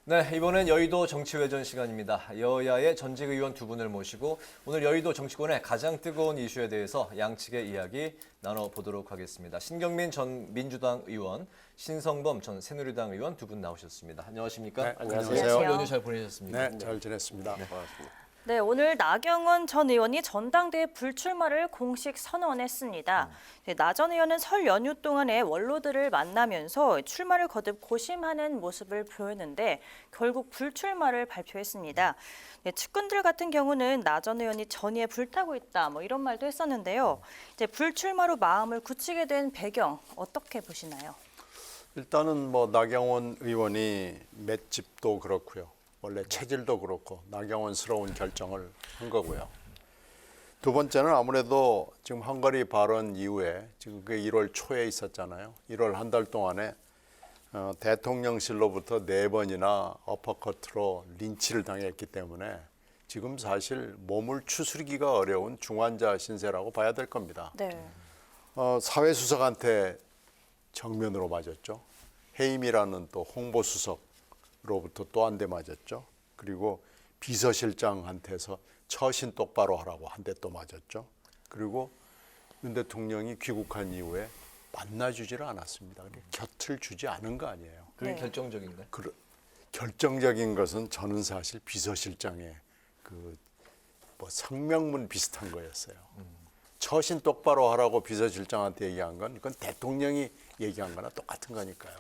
네, 이번엔 여의도 정치회전 시간입니다. 여야의 전직 의원 두 분을 모시고 오늘 여의도 정치권의 가장 뜨거운 이슈에 대해서 양측의 이야기 나눠보도록 하겠습니다. 신경민 전 민주당 의원, 신성범 전 새누리당 의원 두 분 나오셨습니다. 안녕하십니까? 네, 안녕하세요. 설 연휴 잘 보내셨습니까? 네, 잘 지냈습니다. 고맙습니다. 네, 오늘 나경원 전 의원이 전당대회 불출마를 공식 선언했습니다. 네, 나 전 의원은 설 연휴 동안에 원로들을 만나면서 출마를 거듭 고심하는 모습을 보였는데 결국 불출마를 발표했습니다. 네, 측근들 같은 경우는 나 전 의원이 전의에 불타고 있다 뭐 이런 말도 했었는데요. 이제 불출마로 마음을 굳히게 된 배경 어떻게 보시나요? 일단은 뭐 나경원 의원이 맷집도 그렇고요. 원래 체질도 그렇고 나경원스러운 결정을 한 거고요. 두 번째는 아무래도 지금 헝가리 발언 이후에 지금 그 1월 초에 있었잖아요. 1월 한 달 동안에 대통령실로부터 4번이나 어퍼커트로 린치를 당했기 때문에 지금 사실 몸을 추스리기가 어려운 중환자 신세라고 봐야 될 겁니다. 네. 사회수석한테 정면으로 맞았죠. 해임이라는 또 홍보수석으로부터 또 한 대 맞았죠. 그리고 비서실장한테서 처신 똑바로 하라고 한 대 또 맞았죠. 그리고 윤 대통령이 귀국한 이후에 만나주지를 않았습니다. 곁을 주지 않은 거 아니에요. 그게 네. 결정적인가요? 결정적인 것은 저는 사실 비서실장의 그 뭐 성명문 비슷한 거였어요. 처신 똑바로 하라고 비서실장한테 얘기한 건 이건 대통령이 얘기한 거나 똑같은 거니까요.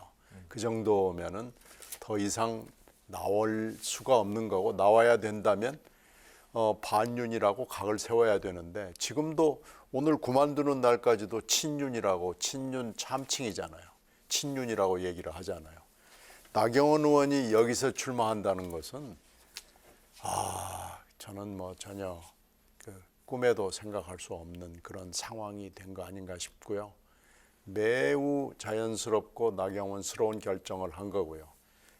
그 정도면은 더 이상 나올 수가 없는 거고 나와야 된다면 반윤이라고 각을 세워야 되는데 지금도 오늘 그만두는 날까지도 친윤이라고 친윤 참칭이잖아요. 친윤이라고 얘기를 하잖아요. 나경원 의원이 여기서 출마한다는 것은 저는 뭐 전혀 그 꿈에도 생각할 수 없는 그런 상황이 된 거 아닌가 싶고요. 매우 자연스럽고 나경원스러운 결정을 한 거고요.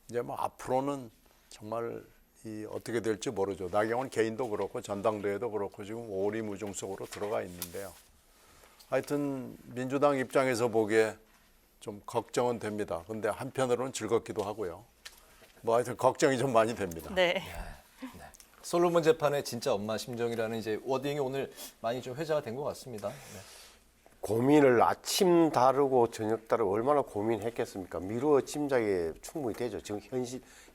이제 뭐 앞으로는 정말 어떻게 될지 모르죠. 나경원 개인도 그렇고 전당대회도 그렇고 지금 오리무중 속으로 들어가 있는데요. 하여튼 민주당 입장에서 보기에 좀 걱정은 됩니다. 근데 한편으로는 즐겁기도 하고요. 뭐 하여튼 걱정이 좀 많이 됩니다. 네. 솔로몬 재판의 진짜 엄마 심정이라는 이제 워딩이 오늘 많이 좀 회자가 된 것 같습니다. 네. 고민을 아침 다르고 저녁 다르고 얼마나 고민했겠습니까? 미루어 짐작이 충분히 되죠. 지금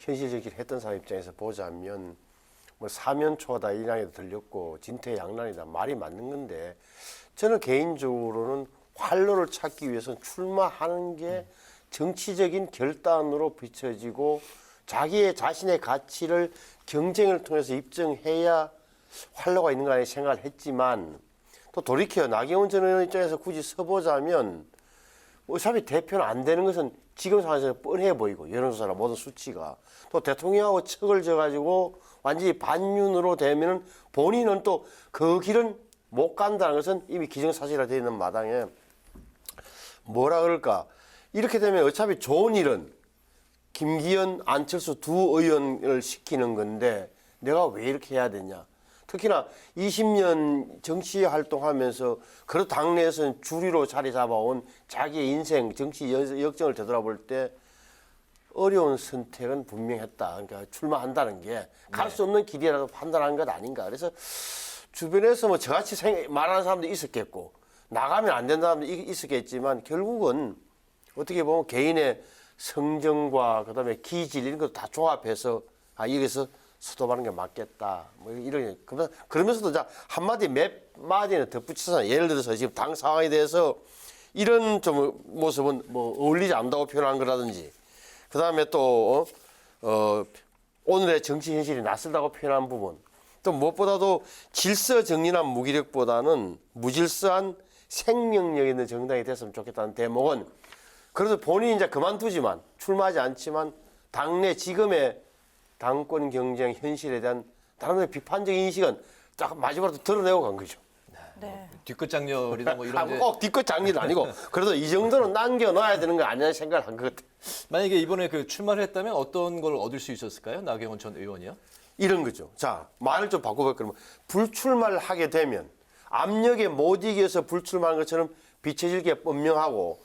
현실적인 했던 사람 입장에서 보자면 뭐 사면초다 이란에도 들렸고 진퇴양난이다 말이 맞는 건데 저는 개인적으로는 활로를 찾기 위해서는 출마하는 게 정치적인 결단으로 비춰지고 자신의 가치를 경쟁을 통해서 입증해야 활로가 있는 거 아니냐 생각을 했지만 또 돌이켜 나경원 전 의원 입장에서 굳이 서보자면 어차피 대표는 안 되는 것은 지금 상황에서 뻔해 보이고 여론조사나 모든 수치가 또 대통령하고 척을 져가지고 완전히 반윤으로 되면은 본인은 또 그 길은 못 간다는 것은 이미 기정사실화 되어 있는 마당에 뭐라 그럴까 이렇게 되면 어차피 좋은 일은 김기현, 안철수 두 의원을 시키는 건데 내가 왜 이렇게 해야 되냐. 특히나 20년 정치 활동하면서 그런 당내에서는 주류로 자리 잡아온 자기의 인생, 정치 역정을 되돌아볼 때 어려운 선택은 분명했다. 그러니까 출마한다는 게 갈 수 없는 길이라도 판단한 것 아닌가. 그래서 주변에서 뭐 저같이 말하는 사람도 있었겠고 나가면 안 된다는 사람도 있었겠지만 결국은 어떻게 보면 개인의 성정과 그다음에 기질 이런 것도 다 조합해서 여기서 수도하는 게 맞겠다. 뭐 이런 그러면서도 자 한마디 몇 마디는 덧붙여서 예를 들어서 지금 당 상황에 대해서 이런 좀 모습은 뭐 어울리지 않는다고 표현한 거라든지 그다음에 또 오늘의 정치 현실이 낯설다고 표현한 부분 또 무엇보다도 질서 정연한 무기력보다는 무질서한 생명력 있는 정당이 됐으면 좋겠다는 대목은 그래서 본인이 이제 그만두지만 출마하지 않지만 당내 지금의 당권 경쟁 현실에 대한 다른 비판적인 인식은 딱 마지막으로 드러내고 간 거죠. 네. 뒤끝 장렬이나 뭐 이런 이제 꼭 뒤끝 장리도 아니고 그래도 이 정도는 남겨놔야 되는 거 아니냐 생각을 한 것 같아요. 만약에 이번에 그 출마를 했다면 어떤 걸 얻을 수 있었을까요? 나경원 전 의원이요? 이런 거죠. 자, 말을 좀 바꿔볼까요? 그러면 불출마를 하게 되면 압력에 못 이겨서 불출마하는 것처럼 비춰질 게 분명하고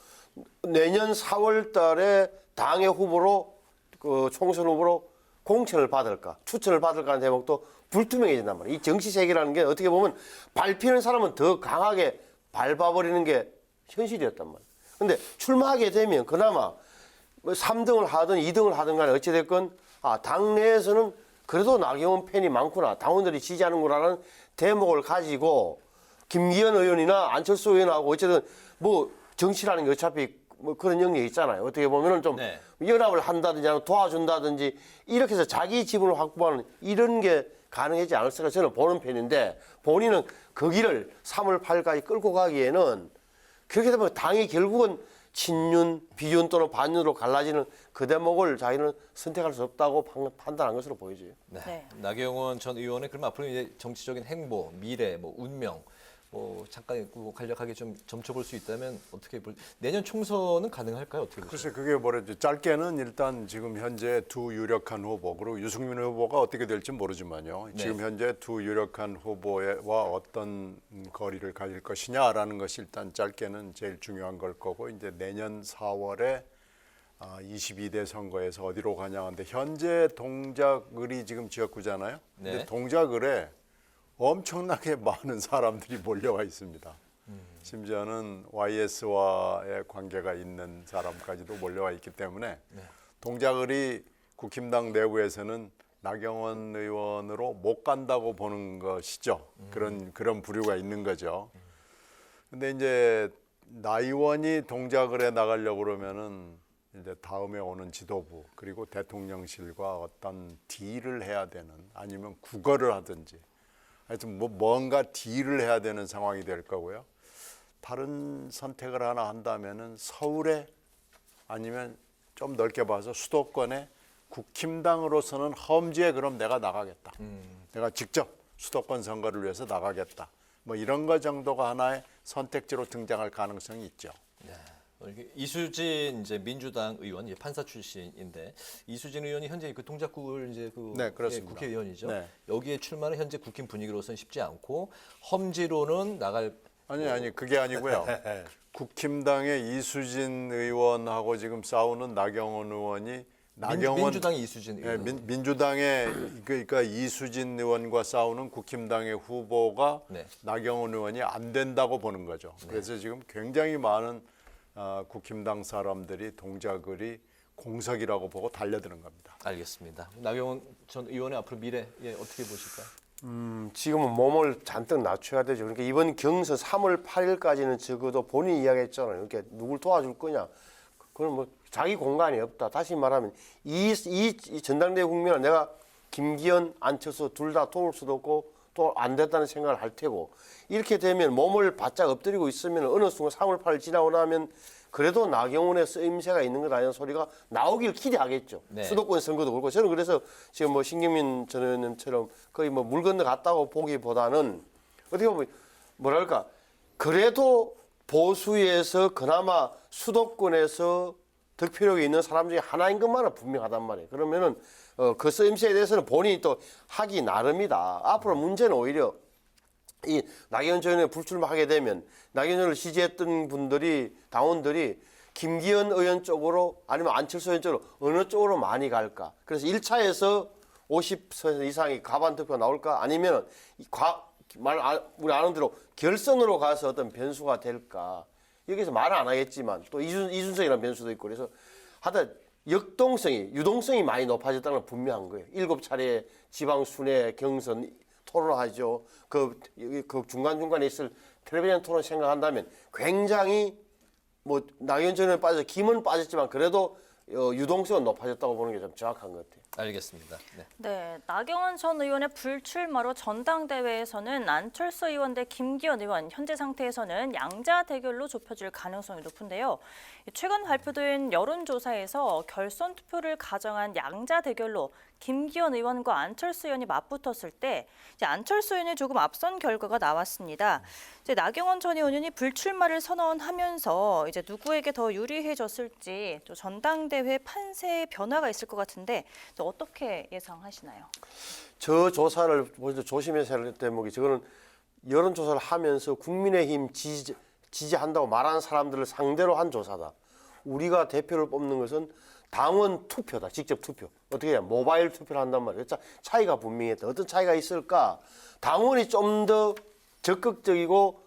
내년 4월 달에 당의 후보로 그 총선 후보로 공천을 받을까, 추천을 받을까 하는 대목도 불투명해진단 말이에요. 이 정치 세계라는 게 어떻게 보면 밟히는 사람은 더 강하게 밟아버리는 게 현실이었단 말이에요. 근데 출마하게 되면 그나마 뭐 3등을 하든 2등을 하든 간에 어찌됐건 당내에서는 그래도 나경원 팬이 많구나, 당원들이 지지하는구나라는 대목을 가지고 김기현 의원이나 안철수 의원하고 어쨌든 뭐 정치라는 게 어차피 뭐 그런 영역이 있잖아요. 어떻게 보면은 좀 네. 연합을 한다든지 아니면 도와준다든지 이렇게 해서 자기 지분을 확보하는 이런 게 가능하지 않을까 저는 보는 편인데, 본인은 그 길을 3월 8일까지 끌고 가기에는 그렇게 되면 당이 결국은 친윤, 비윤 또는 반윤으로 갈라지는 그 대목을 자기는 선택할 수 없다고 판단한 것으로 보여져요. 네. 네. 나경원 전 의원의 그럼 앞으로 이제 정치적인 행보, 미래, 뭐 운명, 뭐 잠깐 간략하게 좀 점쳐볼 수 있다면 어떻게 내년 총선은 가능할까요? 어떻게 보세요? 글쎄 그게 뭐랬죠. 짧게는 일단 지금 현재 두 유력한 후보, 그리고 유승민 후보가 어떻게 될지 모르지만요. 네. 지금 현재 두 유력한 후보와 어떤 거리를 가질 것이냐라는 것이 일단 짧게는 제일 중요한 걸 거고, 이제 내년 4월에 22대 선거에서 어디로 가냐는데, 현재 동작을이 지금 지역구잖아요. 네. 근데 동작을에 엄청나게 많은 사람들이 몰려와 있습니다. 심지어는 YS와의 관계가 있는 사람까지도 몰려와 있기 때문에 동작을이 국힘당 내부에서는 나경원 의원으로 못 간다고 보는 것이죠. 그런 부류가 있는 거죠. 근데 이제 나 의원이 동작을에 나가려고 그러면은 이제 다음에 오는 지도부 그리고 대통령실과 어떤 딜을 해야 되는, 아니면 국어를 하든지 하여튼 뭔가 딜을 해야 되는 상황이 될 거고요. 다른 선택을 하나 한다면은 서울에, 아니면 좀 넓게 봐서 수도권에 국힘당으로서는 험지에 그럼 내가 나가겠다. 내가 직접 수도권 선거를 위해서 나가겠다. 뭐 이런 거 정도가 하나의 선택지로 등장할 가능성이 있죠. 이수진 이제 민주당 의원, 이제 판사 출신인데, 이수진 의원이 현재 그 동작구를 이제 네, 그렇습니다. 국회의원이죠. 네. 여기에 출마는 현재 국힘 분위기로서는 쉽지 않고, 험지로는 나갈 아니 그게 아니고요. 국힘당의 이수진 의원하고 지금 싸우는 나경원 의원이 민주당의 이수진 의원. 민주당의 그러니까 이수진 의원과 싸우는 국힘당의 후보가 네. 나경원 의원이 안 된다고 보는 거죠. 그래서 지금 굉장히 많은 국힘당 사람들이 동작을이 공석이라고 보고 달려드는 겁니다. 알겠습니다. 나경원 전 의원의 앞으로 미래 어떻게 보실까요? 지금은 몸을 잔뜩 낮춰야 되죠. 그러니까 이번 경선 3월 8일까지는 적어도 본인이 이야기했잖아요. 이렇게 누굴 도와줄 거냐. 그건 뭐 자기 공간이 없다. 다시 말하면 이 전당대회 국면은 내가 김기현, 안철수 둘 다 도울 수도 없고 또 안 됐다는 생각을 할 테고, 이렇게 되면 몸을 바짝 엎드리고 있으면 어느 순간 3월 8일 지나고 나면 그래도 나경원의 쓰임새가 있는 것 아니냐는 소리가 나오길 기대하겠죠. 네. 수도권 선거도 그렇고. 저는 그래서 지금 뭐 신경민 전 의원님처럼 거의 뭐 물 건너 갔다고 보기보다는 어떻게 보면 뭐랄까, 그래도 보수에서 그나마 수도권에서 득표력이 있는 사람 중에 하나인 것만은 분명하단 말이에요. 그러면은 그 쓰임새에 대해서는 본인이 또 하기 나름이다. 앞으로 문제는 오히려 이 나경원 전 의원이 불출마하게 되면 나경원 의원을 지지했던 분들이, 당원들이 김기현 의원 쪽으로 아니면 안철수 의원 쪽으로 어느 쪽으로 많이 갈까. 그래서 1차에서 50% 이상이 가반 득표가 나올까, 아니면 우리 아는 대로 결선으로 가서 어떤 변수가 될까. 여기서 말은 안 하겠지만 또 이준석이라는 변수도 있고, 그래서 하여튼 유동성이 많이 높아졌다는 건 분명한 거예요. 7차례 지방 순회 경선 토론하죠. 그 중간중간에 있을 텔레비전 토론 생각한다면 굉장히 뭐 나경원 전 의원에 빠져서 김은 빠졌지만 그래도 유동성은 높아졌다고 보는 게 좀 정확한 것 같아요. 알겠습니다. 네. 네, 나경원 전 의원의 불출마로 전당대회에서는 안철수 의원 대 김기현 의원, 현재 상태에서는 양자 대결로 좁혀질 가능성이 높은데요. 최근 발표된 여론조사에서 결선 투표를 가정한 양자 대결로 김기현 의원과 안철수 의원이 맞붙었을 때 이제 안철수 의원이 조금 앞선 결과가 나왔습니다. 이제 나경원 전 의원이 불출마를 선언하면서 이제 누구에게 더 유리해졌을지 또 전당대회 판세의 변화가 있을 것 같은데 또 어떻게 예상하시나요? 저 조사를 먼저 조심해서 할 대목이, 저거는 여론조사를 하면서 국민의힘 지지한다고 말하는 사람들을 상대로 한 조사다. 우리가 대표를 뽑는 것은 당원 투표다. 직접 투표. 어떻게 해야 모바일 투표를 한단 말이에요. 차이가 분명했다. 어떤 차이가 있을까? 당원이 좀 더 적극적이고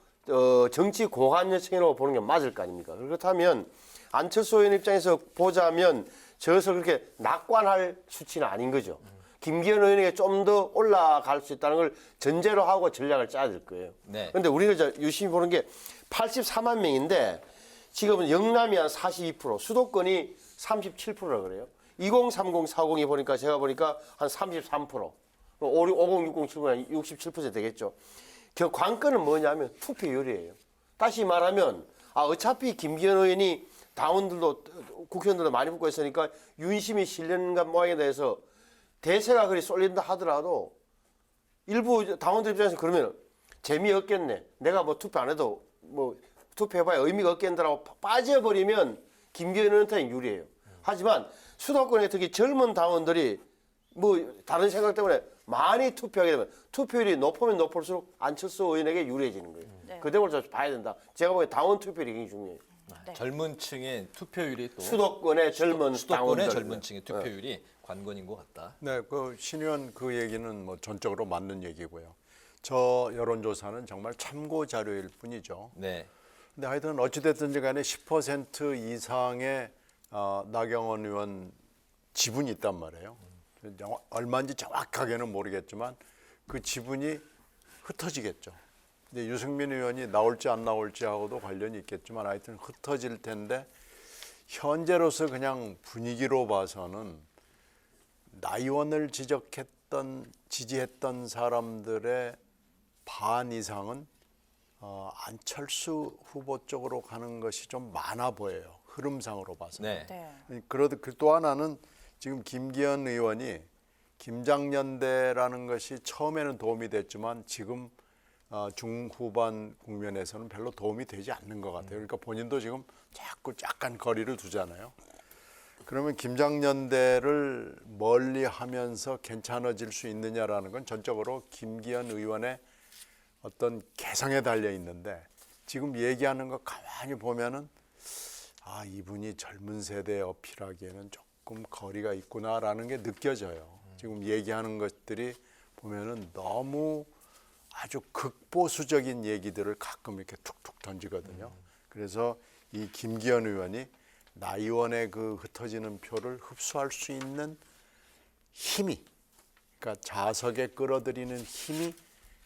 정치 공한 여청이라고 보는 게 맞을 거 아닙니까? 그렇다면 안철수 의원 입장에서 보자면 저것을 그렇게 낙관할 수치는 아닌 거죠. 김기현 의원에게 좀 더 올라갈 수 있다는 걸 전제로 하고 전략을 짜야 될 거예요. 네. 그런데 우리가 이제 유심히 보는 게 84만 명인데 지금은 영남이 한 42%, 수도권이 37%라 그래요. 2030, 40이 보니까 제가 보니까 한 33%, 50, 60, 70은 67% 되겠죠. 그 관건은 뭐냐면 투표율이에요. 다시 말하면 어차피 김기현 의원이 당원들도 국회의원들도 많이 붙고 있으니까 윤심이 실현간 모양에 대해서 대세가 그리 쏠린다 하더라도 일부 당원들 입장에서 그러면 재미없겠네. 내가 뭐 투표 안 해도 뭐 투표해봐야 의미가 없겠다라고 빠져버리면 김기현 의원한테는 유리해요. 하지만 수도권에 특히 젊은 당원들이 뭐 다른 생각 때문에 많이 투표하게 되면 투표율이 높으면 높을수록 안철수 의원에게 유리해지는 거예요. 네. 그 점을 좀 봐야 된다. 제가 보기엔 당원 투표율이 굉장히 중요해요. 네. 젊은 층의 투표율이 또 수도권의 젊은 수도권의 당원들. 젊은 층의 투표율이 관건인 것 같다. 네, 신 의원 그 얘기는 뭐 전적으로 맞는 얘기고요. 저 여론조사는 정말 참고 자료일 뿐이죠. 네. 근데 하여튼 어찌됐든지 간에 10% 이상의 나경원 의원 지분이 있단 말이에요. 얼마인지 정확하게는 모르겠지만 그 지분이 흩어지겠죠. 근데 유승민 의원이 나올지 안 나올지 하고도 관련이 있겠지만 하여튼 흩어질 텐데 현재로서 그냥 분위기로 봐서는 나 의원을 지지했던 사람들의 반 이상은 안철수 후보 쪽으로 가는 것이 좀 많아 보여요. 흐름상으로 봐서. 네. 네. 그래도 또 하나는 지금 김기현 의원이 김장연대라는 것이 처음에는 도움이 됐지만 지금 중후반 국면에서는 별로 도움이 되지 않는 것 같아요. 그러니까 본인도 지금 자꾸 약간 거리를 두잖아요. 그러면 김장연대를 멀리 하면서 괜찮아질 수 있느냐라는 건 전적으로 김기현 의원의 어떤 개성에 달려 있는데 지금 얘기하는 거 가만히 보면은 이분이 젊은 세대에 어필하기에는 조금 거리가 있구나라는 게 느껴져요. 지금 얘기하는 것들이 보면은 너무 아주 극보수적인 얘기들을 가끔 이렇게 툭툭 던지거든요. 그래서 이 김기현 의원이 나 의원의 그 흩어지는 표를 흡수할 수 있는 힘이, 그러니까 자석에 끌어들이는 힘이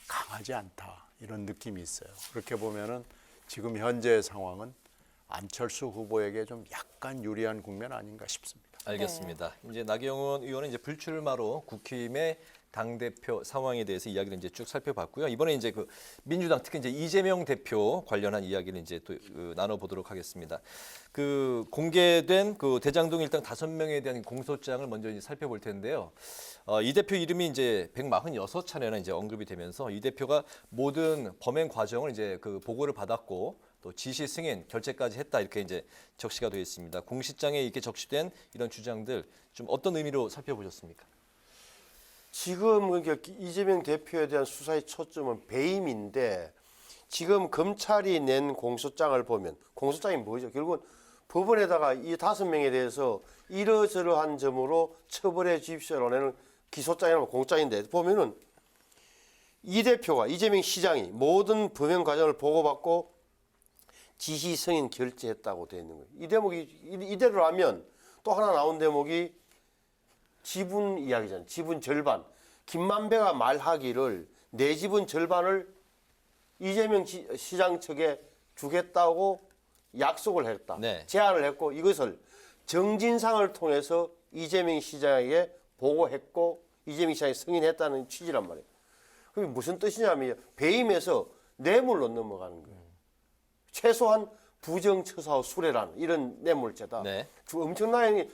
강하지 않다 이런 느낌이 있어요. 그렇게 보면은 지금 현재의 상황은 안철수 후보에게 좀 약간 유리한 국면 아닌가 싶습니다. 알겠습니다. 이제 나경원 의원은 이제 불출마로 국힘의 당대표 상황에 대해서 이야기를 이제 쭉 살펴봤고요. 이번에 이제 그 민주당 특히 이제 이재명 대표 관련한 이야기를 이제 또 나눠보도록 하겠습니다. 그 공개된 그 대장동 일당 5명에 대한 공소장을 먼저 이제 살펴볼 텐데요. 이 대표 이름이 이제 146차례나 이제 언급이 되면서 이 대표가 모든 범행 과정을 이제 그 보고를 받았고 또 지시 승인 결재까지 했다 이렇게 이제 적시가 되어 있습니다. 공시장에 이렇게 적시된 이런 주장들 좀 어떤 의미로 살펴보셨습니까? 지금 그러니까 이재명 대표에 대한 수사의 초점은 배임인데 지금 검찰이 낸 공소장을 보면 공소장이 뭐죠? 결국은 법원에다가 이 5명에 대해서 이러저러한 점으로 처벌해 주십시오라고 내는 기소장이나 공소장인데 보면은 이 대표가 이재명 시장이 모든 범행 과정을 보고받고 지시 승인 결재했다고 되어 있는 거예요. 이 대목이 이대로라면 또 하나 나온 대목이 지분 이야기잖아요. 지분 절반. 김만배가 말하기를 내 지분 절반을 이재명 시장 측에 주겠다고 약속을 했다. 네. 제안을 했고 이것을 정진상을 통해서 이재명 시장에게 보고했고 이재명 시장이 승인했다는 취지란 말이에요. 그게 무슨 뜻이냐면 배임에서 뇌물로 넘어가는 거예요. 최소한 부정처사와 수뢰라는 이런 뇌물죄다. 네. 엄청나게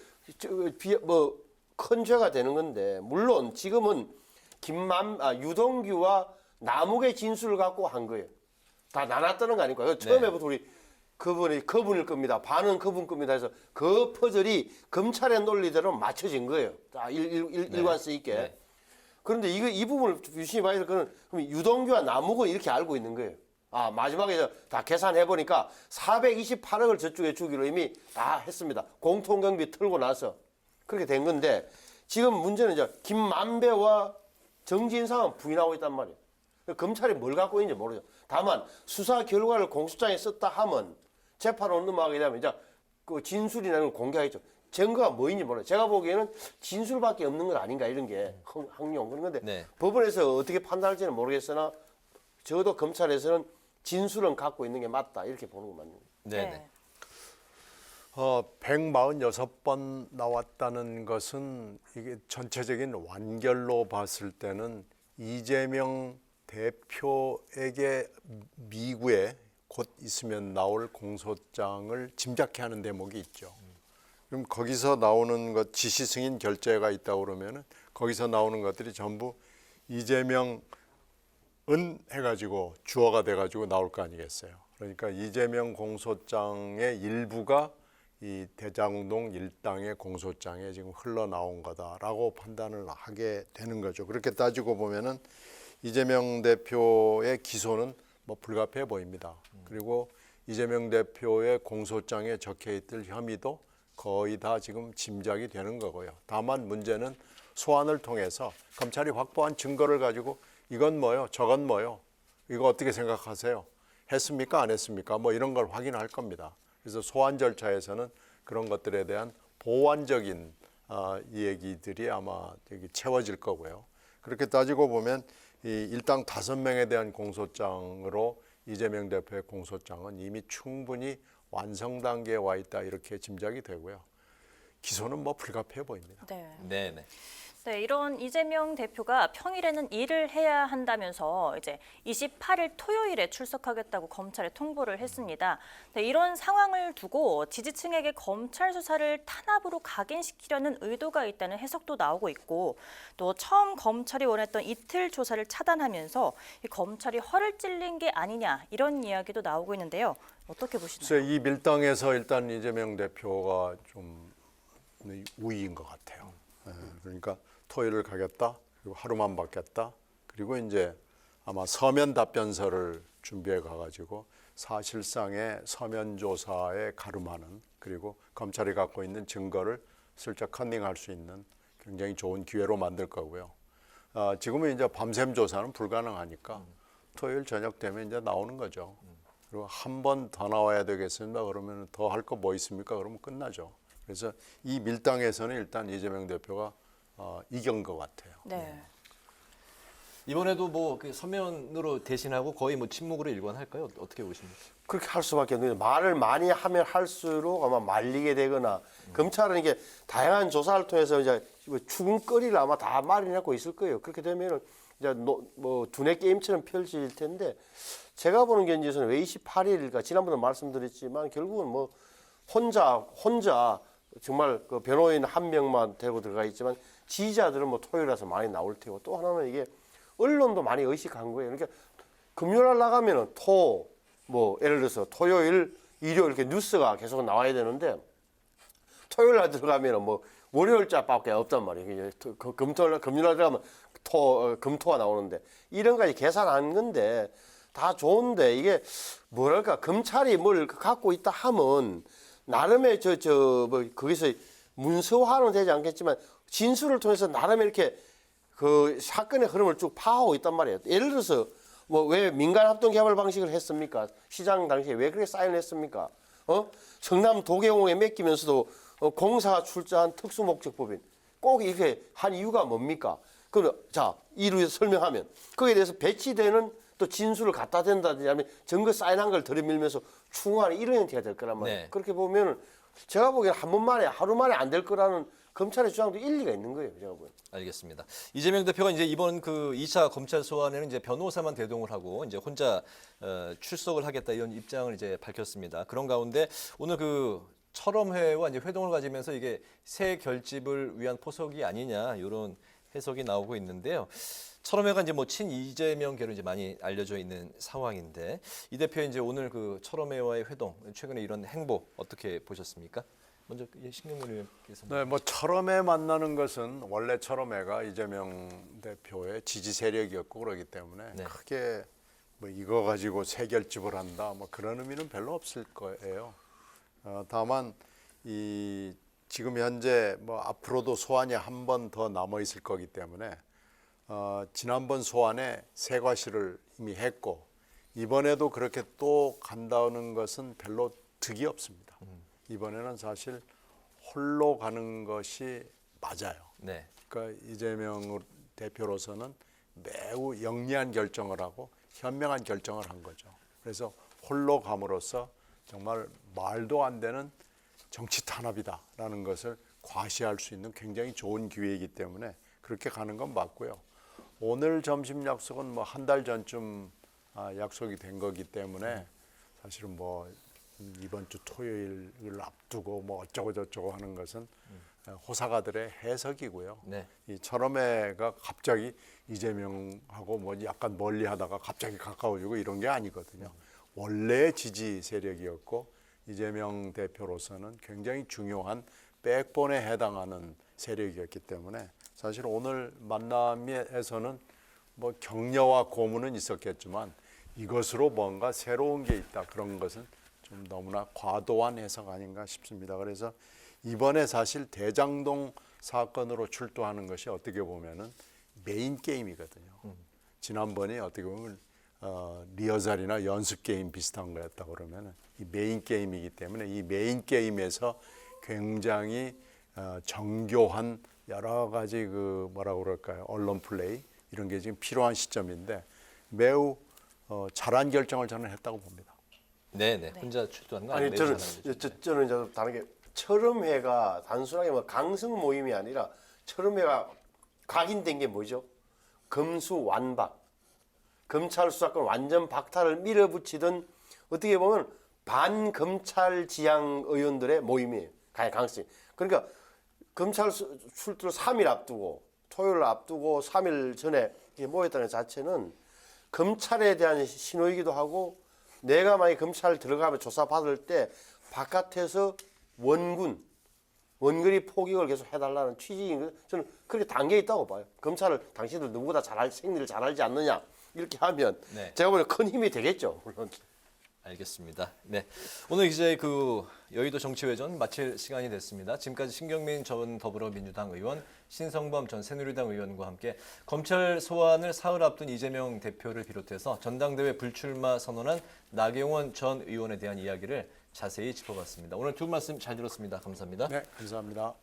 큰 죄가 되는 건데 물론 지금은 유동규와 남욱의 진술을 갖고 한 거예요. 다 나눴다는 거 아니고요. 처음에부터 우리 그분일 겁니다. 반은 그분 겁니다. 해서 그 퍼즐이 검찰의 논리대로 맞춰진 거예요. 일관성 있게. 네. 그런데 이 부분을 유심히 봐야 될 거는 그럼 유동규와 남욱은 이렇게 알고 있는 거예요. 마지막에 다 계산해 보니까 428억을 저쪽에 주기로 이미 다 했습니다. 공통경비 털고 나서 그렇게 된 건데 지금 문제는 이제 김만배와 정진상은 부인하고 있단 말이에요. 검찰이 뭘 갖고 있는지 모르죠. 다만 수사 결과를 공소장에 썼다 하면 재판으로 넘어가게 되면 이제 그 진술이나 이런 걸 공개하겠죠. 증거가 뭐인지 몰라요. 제가 보기에는 진술밖에 없는 건 아닌가 이런 게 항용 그런 건데 네. 법원에서 어떻게 판단할지는 모르겠으나 적어도 검찰에서는 진술은 갖고 있는 게 맞다 이렇게 보는 거 맞는 거예요. 네네. 146번 나왔다는 것은 이게 전체적인 완결로 봤을 때는 이재명 대표에게 미국에 곧 있으면 나올 공소장을 짐작케 하는 대목이 있죠. 그럼 거기서 나오는 것 지시 승인 결재가 있다고 그러면은 거기서 나오는 것들이 전부 이재명은 해가지고 주어가 돼가지고 나올 거 아니겠어요. 그러니까 이재명 공소장의 일부가 이 대장동 일당의 공소장에 지금 흘러나온 거다라고 판단을 하게 되는 거죠. 그렇게 따지고 보면은 이재명 대표의 기소는 뭐 불가피해 보입니다. 그리고 이재명 대표의 공소장에 적혀있을 혐의도 거의 다 지금 짐작이 되는 거고요. 다만 문제는 소환을 통해서 검찰이 확보한 증거를 가지고 이건 뭐요, 저건 뭐요, 이거 어떻게 생각하세요? 했습니까, 안 했습니까? 뭐 이런 걸 확인할 겁니다. 그래서 소환 절차에서는 그런 것들에 대한 보완적인 얘기들이 아마 여기 채워질 거고요. 그렇게 따지고 보면 이 일당 5명에 대한 공소장으로 이재명 대표의 공소장은 이미 충분히 완성 단계에 와 있다 이렇게 짐작이 되고요. 기소는 뭐 불가피해 보입니다. 네네. 네, 이런 이재명 대표가 평일에는 일을 해야 한다면서 이제 28일 토요일에 출석하겠다고 검찰에 통보를 했습니다. 네, 이런 상황을 두고 지지층에게 검찰 수사를 탄압으로 각인시키려는 의도가 있다는 해석도 나오고 있고 또 처음 검찰이 원했던 이틀 조사를 차단하면서 이 검찰이 허를 찔린 게 아니냐 이런 이야기도 나오고 있는데요. 어떻게 보시나요? 글쎄, 이 밀당에서 일단 이재명 대표가 좀 우위인 것 같아요. 그러니까 토요일을 가겠다, 그리고 하루만 받겠다, 그리고 이제 아마 서면 답변서를 준비해 가가지고 사실상의 서면 조사에 가름하는, 그리고 검찰이 갖고 있는 증거를 슬쩍 컨닝할 수 있는 굉장히 좋은 기회로 만들 거고요. 지금은 이제 밤샘 조사는 불가능하니까 토요일 저녁 되면 이제 나오는 거죠. 그리고 한 번 더 나와야 되겠습니다. 그러면 더 할 거 뭐 있습니까? 그러면 끝나죠. 그래서 이 밀당에서는 일단 이재명 대표가 이긴 것 같아요. 네. 이번에도 뭐 그 서면으로 대신하고 거의 뭐 침묵으로 일관할까요? 어떻게 보십니까? 그렇게 할 수밖에 없는 거예요. 말을 많이 하면 할수록 아마 말리게 되거나 검찰은 이게 다양한 조사를 통해서 이제 추궁거리를 아마 다 마련하고 있을 거예요. 그렇게 되면은 이제 뭐 두뇌 게임처럼 펼쳐질 텐데 제가 보는 견지에서는 왜 28일일까 지난번에 말씀드렸지만 결국은 뭐 혼자 정말 그 변호인 한 명만 데리고 들어가 있지만 지지자들은 뭐 토요일에서 많이 나올 테고 또 하나는 이게 언론도 많이 의식한 거예요. 그러니까 금요일 나가면은 뭐 예를 들어서 토요일, 일요일 이렇게 뉴스가 계속 나와야 되는데 토요일 날 들어가면은 뭐 월요일자밖에 없단 말이에요. 금요일 날 들어가면 금토가 나오는데 이런 까지 계산한 건데 다 좋은데 이게 뭐랄까 검찰이 뭘 갖고 있다 하면 나름의 뭐 거기서 문서화는 되지 않겠지만 진술을 통해서 나름 이렇게 그 사건의 흐름을 쭉 파악하고 있단 말이에요. 예를 들어서 뭐 왜 민간 합동 개발 방식을 했습니까? 시장 당시에 왜 그렇게 사인했습니까? 성남 도계공에 맡기면서도 공사가 출자한 특수목적법인 꼭 이렇게 한 이유가 뭡니까? 그럼 자 이루 설명하면 거기에 대해서 배치되는 또 진술을 갖다 댄다든지 아니면 증거 사인한 걸 들이밀면서 충원하는 이런 형태가 될 거란 말이에요. 네. 그렇게 보면 제가 보기에는 한 번 만에 하루 만에 안 될 거라는 검찰의 주장도 일리가 있는 거예요. 제가 보기에는. 알겠습니다. 이재명 대표가 이제 이번 그 2차 검찰 소환에는 이제 변호사만 대동을 하고 이제 혼자 출석을 하겠다 이런 입장을 이제 밝혔습니다. 그런 가운데 오늘 그 철험회와 이제 회동을 가지면서 이게 새 결집을 위한 포석이 아니냐 이런 해석이 나오고 있는데요. 철험회가 이제 뭐 친 이재명계로 이제 많이 알려져 있는 상황인데 이 대표의 이제 오늘 그 철험회와의 회동 최근에 이런 행보 어떻게 보셨습니까? 먼저 신경문 의원께서. 네, 뭐 철험회 만나는 것은 원래 철험회가 이재명 대표의 지지 세력이었고 그러기 때문에 네. 크게 뭐 이거 가지고 세결집을 한다 뭐 그런 의미는 별로 없을 거예요. 다만 이 지금 현재 뭐 앞으로도 소환이 한 번 더 남아 있을 거기 때문에 지난번 소환에 세과시를 이미 했고 이번에도 그렇게 또 간다는 것은 별로 득이 없습니다. 이번에는 사실 홀로 가는 것이 맞아요. 네. 그러니까 이재명 대표로서는 매우 영리한 결정을 하고 현명한 결정을 한 거죠. 그래서 홀로 감으로써 정말 말도 안 되는 정치 탄압이다라는 것을 과시할 수 있는 굉장히 좋은 기회이기 때문에 그렇게 가는 건 맞고요. 오늘 점심 약속은 뭐 한 달 전쯤 약속이 된 거기 때문에 사실은 뭐 이번 주 토요일을 앞두고 뭐 어쩌고 저쩌고 하는 것은 호사가들의 해석이고요. 네. 이 철험회가 갑자기 이재명하고 뭐 약간 멀리하다가 갑자기 가까워지고 이런 게 아니거든요. 원래 지지 세력이었고 이재명 대표로서는 굉장히 중요한 백본에 해당하는 세력이었기 때문에 사실 오늘 만남에서는 뭐 격려와 고문은 있었겠지만 이것으로 뭔가 새로운 게 있다 그런 것은 좀 너무나 과도한 해석 아닌가 싶습니다. 그래서 이번에 사실 대장동 사건으로 출두하는 것이 어떻게 보면은 메인 게임이거든요. 지난번에 어떻게 보면 리허설이나 연습 게임 비슷한 거였다 그러면은 이 메인 게임이기 때문에 이 메인 게임에서 굉장히 정교한 여러 가지 그 뭐라고 그럴까요? 언론 플레이 이런 게 지금 필요한 시점인데 매우 잘한 결정을 저는 했다고 봅니다. 네. 혼자 출두하는 거 아니 아니에요? 저는 이제 다른 게 철험회가 단순하게 뭐 강성 모임이 아니라 철험회가 각인된 게 뭐죠? 검수완박, 검찰 수사권 완전 박탈을 밀어붙이던 어떻게 보면 반검찰 지향 의원들의 모임이에요. 가능성이. 그러니까 검찰 출두를 3일 앞두고 토요일 앞두고 3일 전에 모였다는 자체는 검찰에 대한 신호이기도 하고 내가 만약 검찰 들어가면 조사받을 때 바깥에서 원거리 포격을 계속 해달라는 취지인 거 저는 그렇게 담겨 있다고 봐요. 검찰을 당신들 누구보다 생리를 잘 알지 않느냐 이렇게 하면 네. 제가 보기엔 큰 힘이 되겠죠. 물론. 알겠습니다. 네, 오늘 이제 그 여의도 정치회전 마칠 시간이 됐습니다. 지금까지 신경민 전 더불어민주당 의원, 신성범 전 새누리당 의원과 함께 검찰 소환을 사흘 앞둔 이재명 대표를 비롯해서 전당대회 불출마 선언한 나경원 전 의원에 대한 이야기를 자세히 짚어봤습니다. 오늘 두 말씀 잘 들었습니다. 감사합니다. 네, 감사합니다.